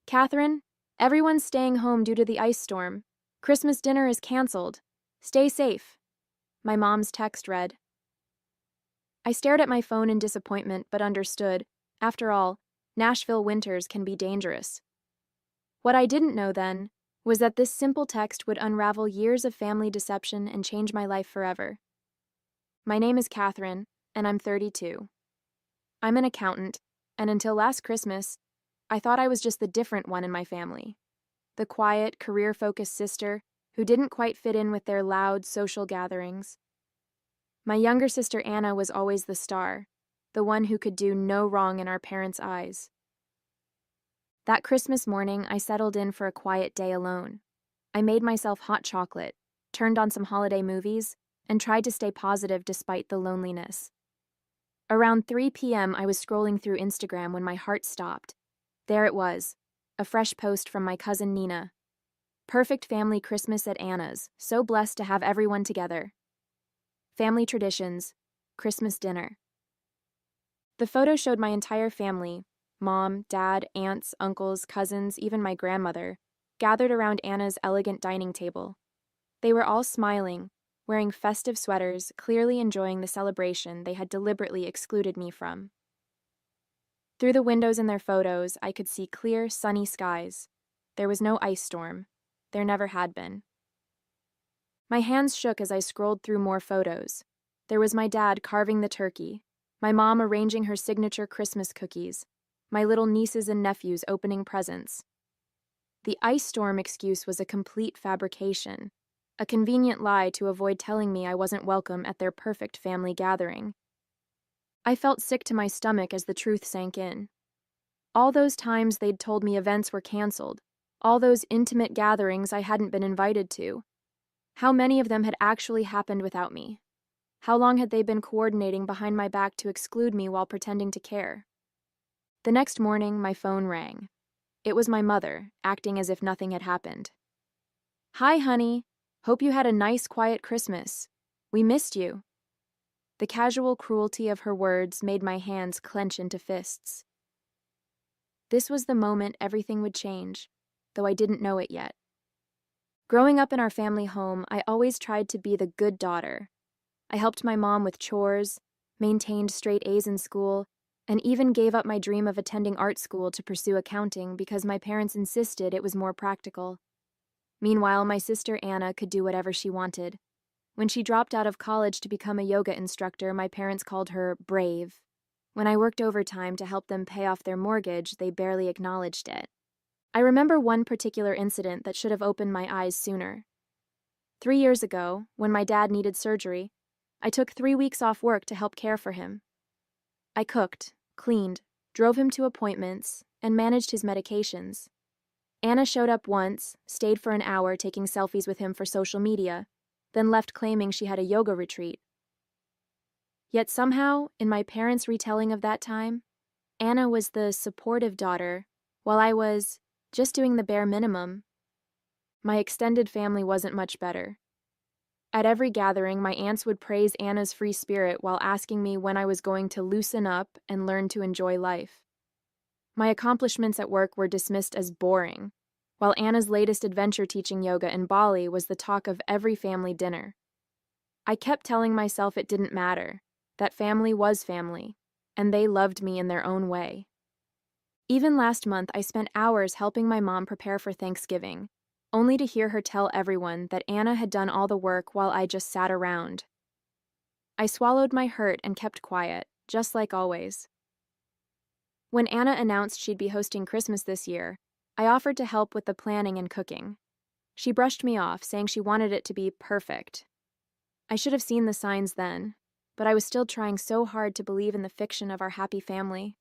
Catherine, everyone's staying home due to the ice storm. Christmas dinner is canceled. Stay safe. My mom's text read. I stared at my phone in disappointment but understood. After all, Nashville winters can be dangerous. What I didn't know then was that this simple text would unravel years of family deception and change my life forever. My name is Catherine, and I'm 32. I'm an accountant, and until last Christmas, I thought I was just the different one in my family. The quiet, career-focused sister who didn't quite fit in with their loud social gatherings. My younger sister Anna was always the star, the one who could do no wrong in our parents' eyes. That Christmas morning, I settled in for a quiet day alone. I made myself hot chocolate, turned on some holiday movies, and tried to stay positive despite the loneliness. Around 3 p.m., I was scrolling through Instagram when my heart stopped. There it was, a fresh post from my cousin Nina. Perfect family Christmas at Anna's, so blessed to have everyone together. Family traditions, Christmas dinner. The photo showed my entire family, mom, dad, aunts, uncles, cousins, even my grandmother, gathered around Anna's elegant dining table. They were all smiling, wearing festive sweaters, clearly enjoying the celebration they had deliberately excluded me from. Through the windows in their photos, I could see clear, sunny skies. There was no ice storm. There never had been. My hands shook as I scrolled through more photos. There was my dad carving the turkey, my mom arranging her signature Christmas cookies, my little nieces and nephews opening presents. The ice storm excuse was a complete fabrication, a convenient lie to avoid telling me I wasn't welcome at their perfect family gathering. I felt sick to my stomach as the truth sank in. All those times they'd told me events were canceled, all those intimate gatherings I hadn't been invited to. How many of them had actually happened without me? How long had they been coordinating behind my back to exclude me while pretending to care? The next morning, my phone rang. It was my mother, acting as if nothing had happened. "Hi, honey. Hope you had a nice, quiet Christmas. We missed you." The casual cruelty of her words made my hands clench into fists. This was the moment everything would change, though I didn't know it yet. Growing up in our family home, I always tried to be the good daughter. I helped my mom with chores, maintained straight A's in school, and even gave up my dream of attending art school to pursue accounting because my parents insisted it was more practical. Meanwhile, my sister Anna could do whatever she wanted. When she dropped out of college to become a yoga instructor, my parents called her brave. When I worked overtime to help them pay off their mortgage, they barely acknowledged it. I remember one particular incident that should have opened my eyes sooner. 3 years ago, when my dad needed surgery, I took 3 weeks off work to help care for him. I cooked, cleaned, drove him to appointments, and managed his medications. Anna showed up once, stayed for an hour taking selfies with him for social media, then left claiming she had a yoga retreat. Yet somehow, in my parents' retelling of that time, Anna was the supportive daughter, while I was just doing the bare minimum. My extended family wasn't much better. At every gathering, my aunts would praise Anna's free spirit while asking me when I was going to loosen up and learn to enjoy life. My accomplishments at work were dismissed as boring, while Anna's latest adventure teaching yoga in Bali was the talk of every family dinner. I kept telling myself it didn't matter, that family was family, and they loved me in their own way. Even last month, I spent hours helping my mom prepare for Thanksgiving, only to hear her tell everyone that Anna had done all the work while I just sat around. I swallowed my hurt and kept quiet, just like always. When Anna announced she'd be hosting Christmas this year, I offered to help with the planning and cooking. She brushed me off, saying she wanted it to be perfect. I should have seen the signs then, but I was still trying so hard to believe in the fiction of our happy family.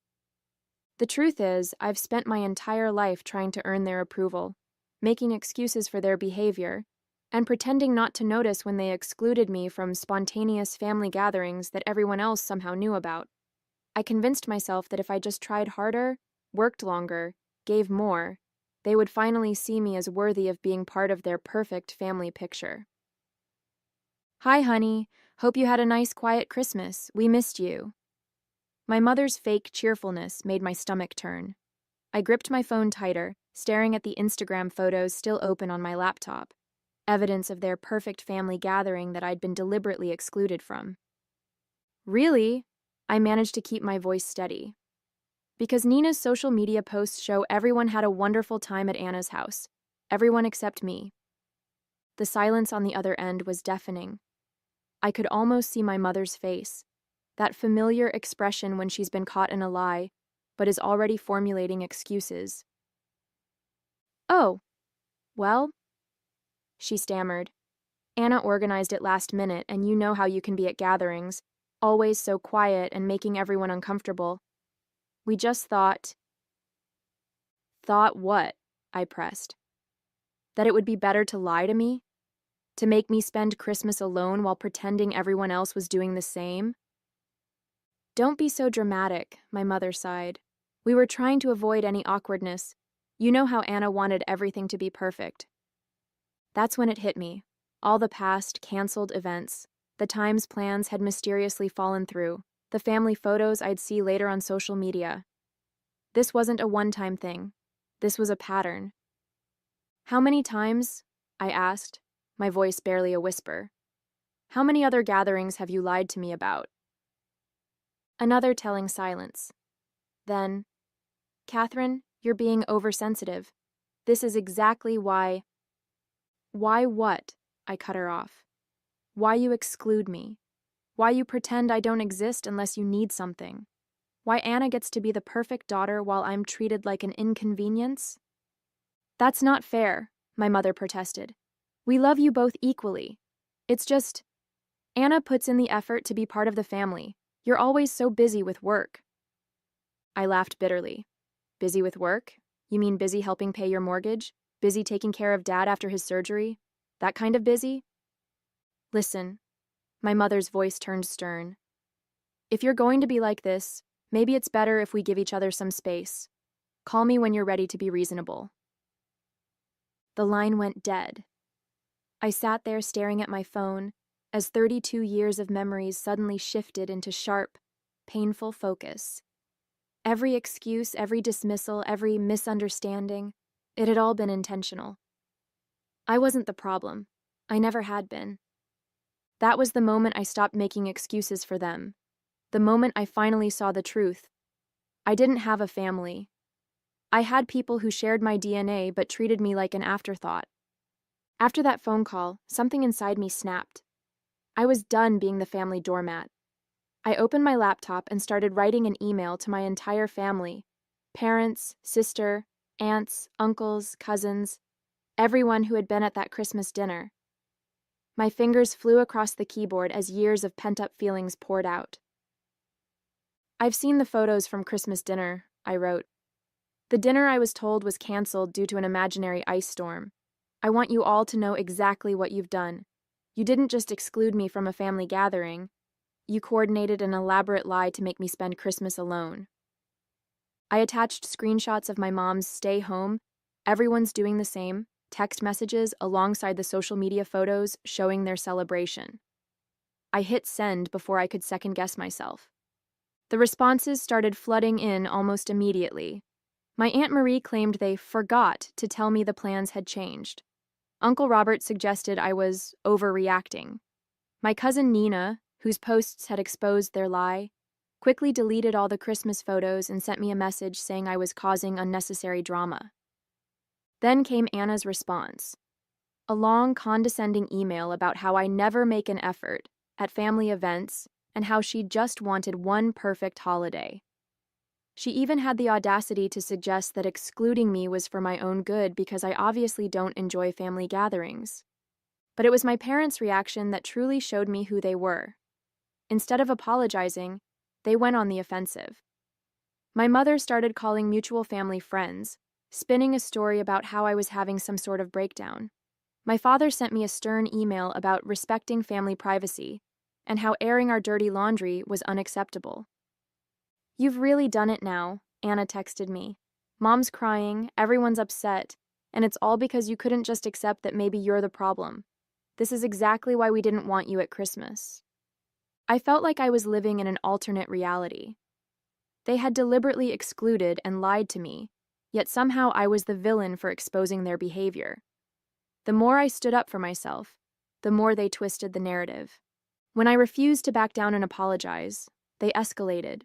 The truth is, I've spent my entire life trying to earn their approval, making excuses for their behavior, and pretending not to notice when they excluded me from spontaneous family gatherings that everyone else somehow knew about. I convinced myself that if I just tried harder, worked longer, gave more, they would finally see me as worthy of being part of their perfect family picture. "Hi, honey. Hope you had a nice, quiet Christmas. We missed you." My mother's fake cheerfulness made my stomach turn. I gripped my phone tighter, staring at the Instagram photos still open on my laptop, evidence of their perfect family gathering that I'd been deliberately excluded from. Really? I managed to keep my voice steady. Because Nina's social media posts show everyone had a wonderful time at Anna's house, everyone except me. The silence on the other end was deafening. I could almost see my mother's face, that familiar expression when she's been caught in a lie, but is already formulating excuses. "Oh, well," she stammered. "Anna organized it last minute, and you know how you can be at gatherings, always so quiet and making everyone uncomfortable. We just thought—" "Thought what?" I pressed. "That it would be better to lie to me? To make me spend Christmas alone while pretending everyone else was doing the same?" "Don't be so dramatic," my mother sighed. "We were trying to avoid any awkwardness. You know how Anna wanted everything to be perfect." That's when it hit me. All the past, canceled events, the times plans had mysteriously fallen through, the family photos I'd see later on social media. This wasn't a one-time thing. This was a pattern. "How many times?" I asked, my voice barely a whisper. "How many other gatherings have you lied to me about?" Another telling silence. Then, "Catherine, you're being oversensitive. This is exactly why—" "Why what?" I cut her off. "Why you exclude me. Why you pretend I don't exist unless you need something. Why Anna gets to be the perfect daughter while I'm treated like an inconvenience?" "That's not fair," my mother protested. "We love you both equally. It's just, Anna puts in the effort to be part of the family. You're always so busy with work." I laughed bitterly. "Busy with work? You mean busy helping pay your mortgage? Busy taking care of Dad after his surgery? That kind of busy?" "Listen," my mother's voice turned stern. "If you're going to be like this, maybe it's better if we give each other some space. Call me when you're ready to be reasonable." The line went dead. I sat there staring at my phone as 32 years of memories suddenly shifted into sharp, painful focus. Every excuse, every dismissal, every misunderstanding, it had all been intentional. I wasn't the problem. I never had been. That was the moment I stopped making excuses for them. The moment I finally saw the truth. I didn't have a family. I had people who shared my DNA but treated me like an afterthought. After that phone call, something inside me snapped. I was done being the family doormat. I opened my laptop and started writing an email to my entire family: parents, sister, aunts, uncles, cousins, everyone who had been at that Christmas dinner. My fingers flew across the keyboard as years of pent-up feelings poured out. "I've seen the photos from Christmas dinner," I wrote. "The dinner I was told was canceled due to an imaginary ice storm. I want you all to know exactly what you've done. You didn't just exclude me from a family gathering. You coordinated an elaborate lie to make me spend Christmas alone." I attached screenshots of my mom's "stay home, everyone's doing the same" text messages alongside the social media photos showing their celebration. I hit send before I could second-guess myself. The responses started flooding in almost immediately. My Aunt Marie claimed they forgot to tell me the plans had changed. Uncle Robert suggested I was overreacting. My cousin Nina, whose posts had exposed their lie, quickly deleted all the Christmas photos and sent me a message saying I was causing unnecessary drama. Then came Anna's response. A long, condescending email about how I never make an effort at family events and how she just wanted one perfect holiday. She even had the audacity to suggest that excluding me was for my own good because I obviously don't enjoy family gatherings. But it was my parents' reaction that truly showed me who they were. Instead of apologizing, they went on the offensive. My mother started calling mutual family friends, spinning a story about how I was having some sort of breakdown. My father sent me a stern email about respecting family privacy and how airing our dirty laundry was unacceptable. "You've really done it now," Anna texted me. "Mom's crying, everyone's upset, and it's all because you couldn't just accept that maybe you're the problem. This is exactly why we didn't want you at Christmas." I felt like I was living in an alternate reality. They had deliberately excluded and lied to me, yet somehow I was the villain for exposing their behavior. The more I stood up for myself, the more they twisted the narrative. When I refused to back down and apologize, they escalated.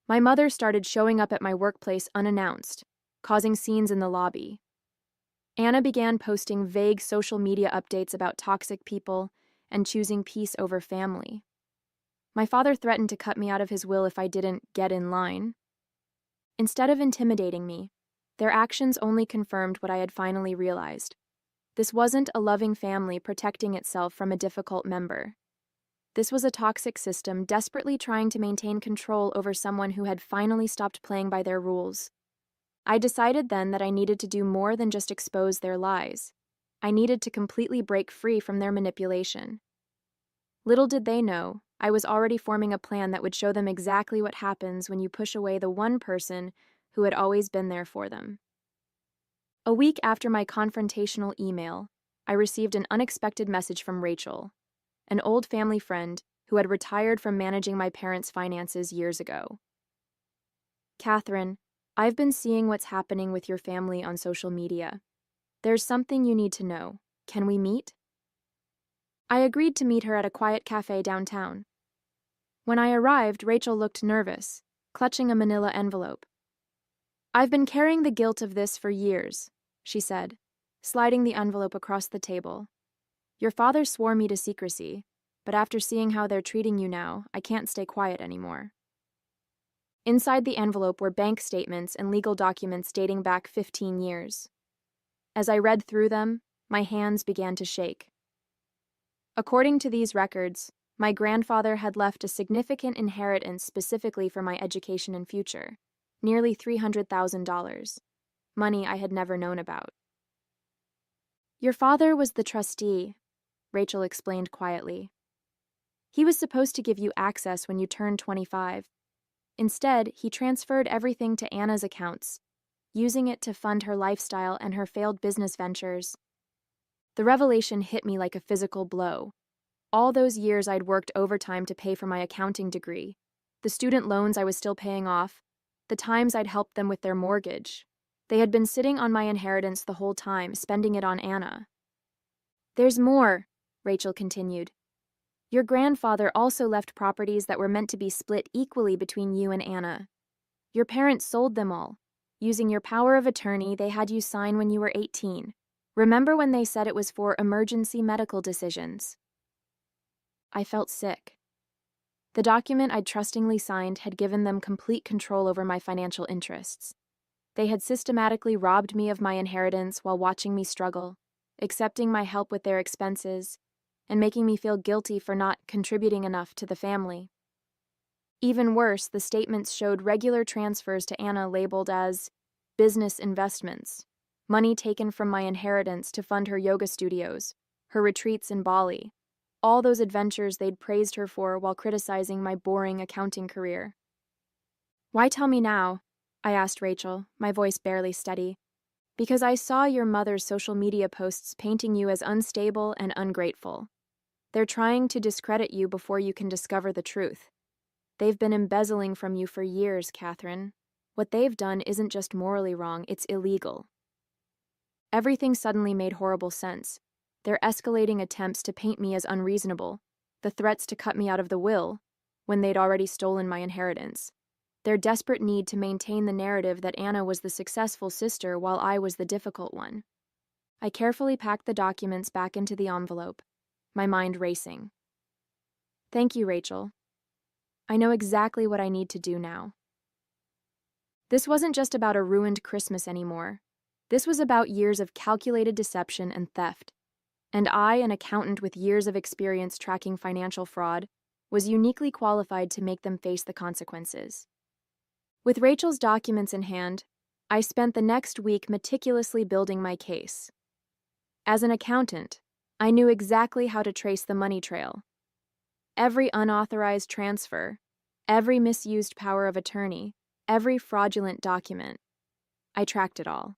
My mother started showing up at my workplace unannounced, causing scenes in the lobby. Anna began posting vague social media updates about toxic people and choosing peace over family. My father threatened to cut me out of his will if I didn't get in line. Instead of intimidating me, their actions only confirmed what I had finally realized. This wasn't a loving family protecting itself from a difficult member. This was a toxic system desperately trying to maintain control over someone who had finally stopped playing by their rules. I decided then that I needed to do more than just expose their lies. I needed to completely break free from their manipulation. Little did they know, I was already forming a plan that would show them exactly what happens when you push away the one person who had always been there for them. A week after my confrontational email, I received an unexpected message from Rachel, an old family friend who had retired from managing my parents' finances years ago. "Catherine, I've been seeing what's happening with your family on social media. There's something you need to know. Can we meet?" I agreed to meet her at a quiet cafe downtown. When I arrived, Rachel looked nervous, clutching a manila envelope. "I've been carrying the guilt of this for years," she said, sliding the envelope across the table. "Your father swore me to secrecy, but after seeing how they're treating you now, I can't stay quiet anymore." Inside the envelope were bank statements and legal documents dating back 15 years. As I read through them, my hands began to shake. According to these records, my grandfather had left a significant inheritance specifically for my education and future, nearly $300,000, money I had never known about. "Your father was the trustee," Rachel explained quietly. "He was supposed to give you access when you turned 25. Instead, he transferred everything to Anna's accounts, using it to fund her lifestyle and her failed business ventures." The revelation hit me like a physical blow. All those years I'd worked overtime to pay for my accounting degree, the student loans I was still paying off, the times I'd helped them with their mortgage. They had been sitting on my inheritance the whole time, spending it on Anna. "There's more," Rachel continued. "Your grandfather also left properties that were meant to be split equally between you and Anna. Your parents sold them all. Using your power of attorney, they had you sign when you were 18. Remember when they said it was for emergency medical decisions?" I felt sick. The document I'd trustingly signed had given them complete control over my financial interests. They had systematically robbed me of my inheritance while watching me struggle, accepting my help with their expenses, and making me feel guilty for not contributing enough to the family. Even worse, the statements showed regular transfers to Anna labeled as business investments, money taken from my inheritance to fund her yoga studios, her retreats in Bali, all those adventures they'd praised her for while criticizing my boring accounting career. "Why tell me now?" I asked Rachel, my voice barely steady. "Because I saw your mother's social media posts painting you as unstable and ungrateful. They're trying to discredit you before you can discover the truth. They've been embezzling from you for years, Catherine. What they've done isn't just morally wrong, it's illegal." Everything suddenly made horrible sense. Their escalating attempts to paint me as unreasonable, the threats to cut me out of the will, when they'd already stolen my inheritance, their desperate need to maintain the narrative that Anna was the successful sister while I was the difficult one. I carefully packed the documents back into the envelope, my mind racing. "Thank you, Rachel. I know exactly what I need to do now." This wasn't just about a ruined Christmas anymore. This was about years of calculated deception and theft. And I, an accountant with years of experience tracking financial fraud, was uniquely qualified to make them face the consequences. With Rachel's documents in hand, I spent the next week meticulously building my case. As an accountant, I knew exactly how to trace the money trail. Every unauthorized transfer, every misused power of attorney, every fraudulent document. I tracked it all.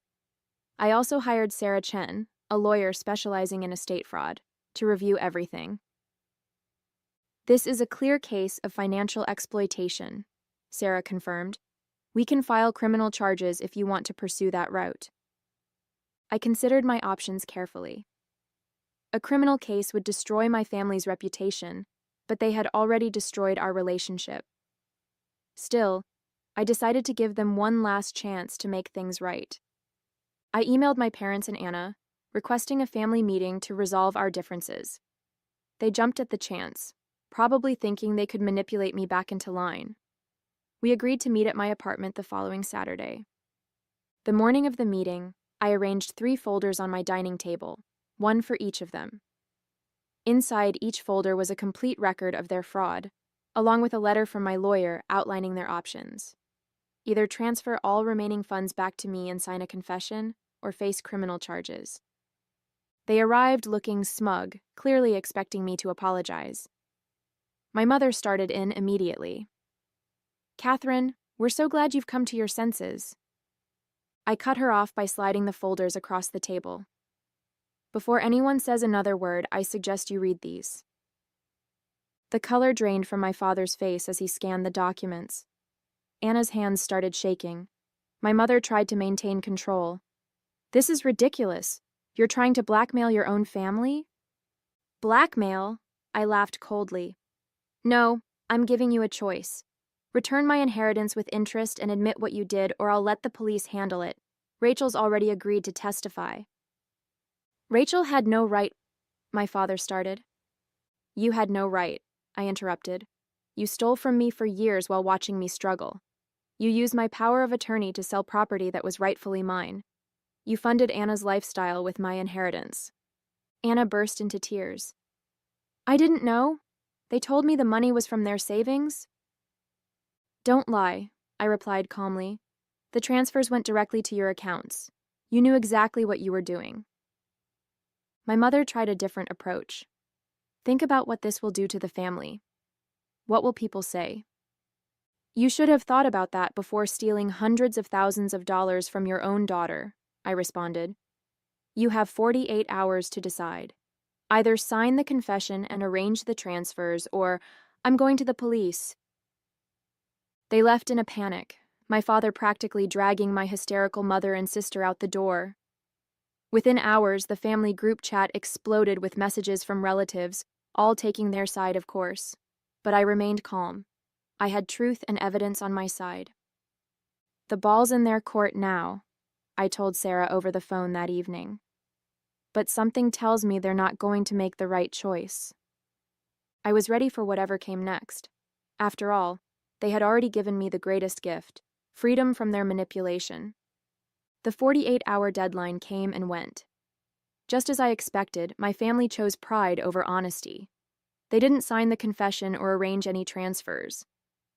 I also hired Sarah Chen, a lawyer specializing in estate fraud, to review everything. "This is a clear case of financial exploitation," Sarah confirmed. We can file criminal charges if you want to pursue that route. I considered my options carefully. A criminal case would destroy my family's reputation, but they had already destroyed our relationship. Still, I decided to give them one last chance to make things right. I emailed my parents and Anna, requesting a family meeting to resolve our differences. They jumped at the chance, probably thinking they could manipulate me back into line. We agreed to meet at my apartment the following Saturday. The morning of the meeting, I arranged 3 folders on my dining table, one for each of them. Inside each folder was a complete record of their fraud, along with a letter from my lawyer outlining their options. Either transfer all remaining funds back to me and sign a confession, or face criminal charges. They arrived looking smug, clearly expecting me to apologize. My mother started in immediately. "Catherine, we're so glad you've come to your senses." I cut her off by sliding the folders across the table. "Before anyone says another word, I suggest you read these." The color drained from my father's face as he scanned the documents. Anna's hands started shaking. My mother tried to maintain control. "This is ridiculous. You're trying to blackmail your own family?" "Blackmail?" I laughed coldly. "No, I'm giving you a choice. Return my inheritance with interest and admit what you did, or I'll let the police handle it. Rachel's already agreed to testify." "Rachel had no right," my father started. "You had no right," I interrupted. "You stole from me for years while watching me struggle. You used my power of attorney to sell property that was rightfully mine. You funded Anna's lifestyle with my inheritance." Anna burst into tears. "I didn't know. They told me the money was from their savings." "Don't lie," I replied calmly. "The transfers went directly to your accounts. You knew exactly what you were doing." My mother tried a different approach. "Think about what this will do to the family. What will people say?" "You should have thought about that before stealing hundreds of thousands of dollars from your own daughter," I responded. "You have 48 hours to decide. Either sign the confession and arrange the transfers, or I'm going to the police." They left in a panic, my father practically dragging my hysterical mother and sister out the door. Within hours, the family group chat exploded with messages from relatives, all taking their side, of course. But I remained calm. I had truth and evidence on my side. "The ball's in their court now," I told Sarah over the phone that evening. "But something tells me they're not going to make the right choice." I was ready for whatever came next. After all, they had already given me the greatest gift, freedom from their manipulation. The 48-hour deadline came and went. Just as I expected, my family chose pride over honesty. They didn't sign the confession or arrange any transfers.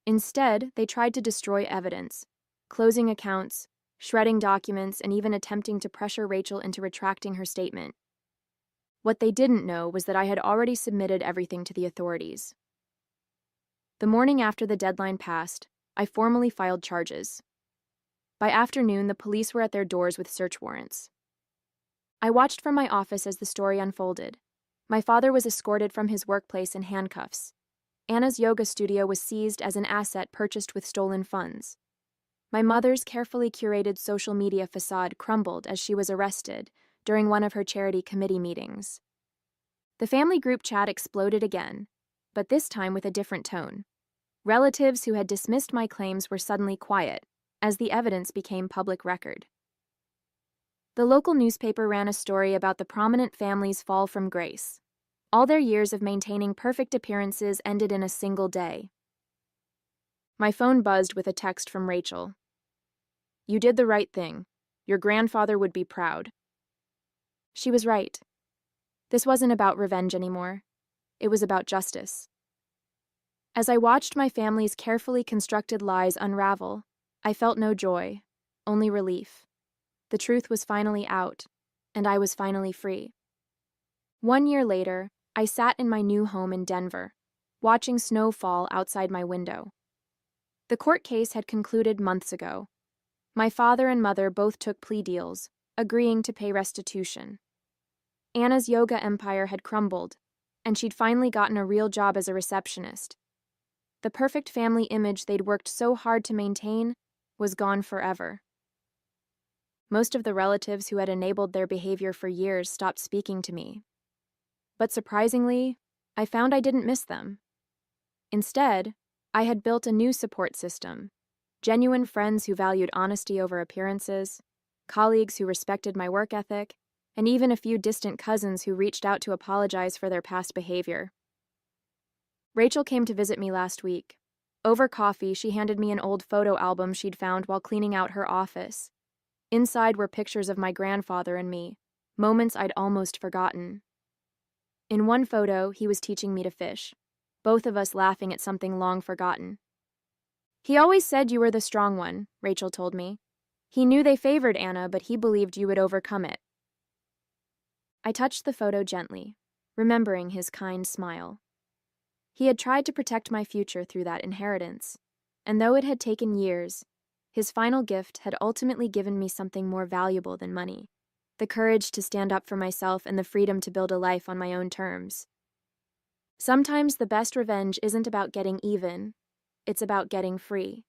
Instead, they tried to destroy evidence, closing accounts, shredding documents, and even attempting to pressure Rachel into retracting her statement. What they didn't know was that I had already submitted everything to the authorities. The morning after the deadline passed, I formally filed charges. By afternoon, the police were at their doors with search warrants. I watched from my office as the story unfolded. My father was escorted from his workplace in handcuffs. Anna's yoga studio was seized as an asset purchased with stolen funds. My mother's carefully curated social media facade crumbled as she was arrested during one of her charity committee meetings. The family group chat exploded again, but this time with a different tone. Relatives who had dismissed my claims were suddenly quiet, as the evidence became public record. The local newspaper ran a story about the prominent family's fall from grace. All their years of maintaining perfect appearances ended in a single day. My phone buzzed with a text from Rachel. "You did the right thing. Your grandfather would be proud." She was right. This wasn't about revenge anymore. It was about justice. As I watched my family's carefully constructed lies unravel, I felt no joy, only relief. The truth was finally out, and I was finally free. 1 year later, I sat in my new home in Denver, watching snow fall outside my window. The court case had concluded months ago. My father and mother both took plea deals, agreeing to pay restitution. Anna's yoga empire had crumbled, and she'd finally gotten a real job as a receptionist. The perfect family image they'd worked so hard to maintain was gone forever. Most of the relatives who had enabled their behavior for years stopped speaking to me. But surprisingly, I found I didn't miss them. Instead, I had built a new support system, genuine friends who valued honesty over appearances, colleagues who respected my work ethic, and even a few distant cousins who reached out to apologize for their past behavior. Rachel came to visit me last week. Over coffee, she handed me an old photo album she'd found while cleaning out her office. Inside were pictures of my grandfather and me, moments I'd almost forgotten. In one photo, he was teaching me to fish, both of us laughing at something long forgotten. "He always said you were the strong one," Rachel told me. "He knew they favored Anna, but he believed you would overcome it." I touched the photo gently, remembering his kind smile. He had tried to protect my future through that inheritance, and though it had taken years, his final gift had ultimately given me something more valuable than money: the courage to stand up for myself and the freedom to build a life on my own terms. Sometimes the best revenge isn't about getting even, it's about getting free.